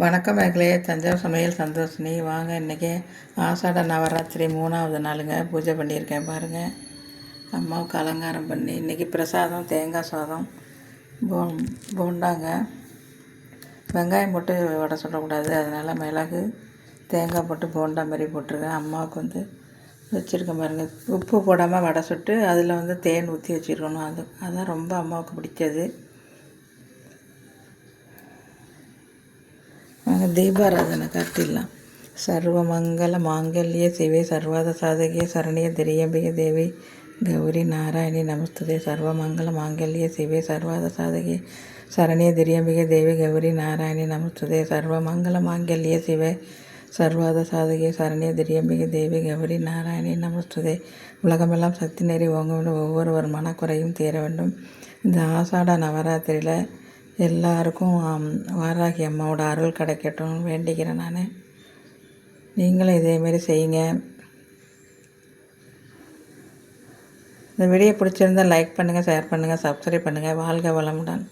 வணக்கம் மகளே. தஞ்சாவூர் சமையல் சந்தோஷினி. வாங்க, இன்றைக்கி ஆஷாட நவராத்திரி 3வது நாளுங்க. பூஜை பண்ணியிருக்கேன் பாருங்கள். அம்மாவுக்கு அலங்காரம் பண்ணி இன்றைக்கி பிரசாதம் தேங்காய் சாதம், போண்டாங்க. வெங்காயம் போட்டு வடை சுடக்கூடாது, அதனால் மிளகு தேங்காய் போட்டு போண்டா மாதிரி போட்டிருக்கேன். அம்மாவுக்கு வச்சுருக்கேன் பாருங்கள். உப்பு போடாமல் வடை சுட்டு அதில் தேன் ஊற்றி வச்சுருக்கணும். அதுதான் ரொம்ப அம்மாவுக்கு பிடிச்சது. தீபாராதனை காட்டிடலாம். சர்வமங்கல மாங்கல்யே சிவே சர்வாத சாதகியே சரணிய திரியம்பிகை தேவி கௌரி நாராயணி நமஸ்துதே. சர்வமங்கல மாங்கல்யே சிவே சர்வாத சாதகியே சரணிய திரியம்பிகை தேவி கௌரி நாராயணி நமஸ்துதே. சர்வமங்கல மாங்கல்யே சிவே சர்வாத சாதகியே சரணிய திரியம்பிகை தேவி கௌரி நாராயணி நமஸ்துதே. உலகமெல்லாம் சக்தி நெறி ஓங்க வேண்டும், ஒவ்வொருவர் மனக்குறையும் தீர வேண்டும். இந்த ஆஷாட நவராத்திரியில் எல்லாருக்கும் வாராகி அம்மாவோட அருள் கிடைக்கட்டும் வேண்டிக்கிறேன். நான் நீங்களும் இதேமாரி செய்யுங்க. இந்த வீடியோ பிடிச்சிருந்தால் லைக் பண்ணுங்கள், ஷேர் பண்ணுங்கள், சப்ஸ்கிரைப் பண்ணுங்கள். வாழ்க வளமுடன்.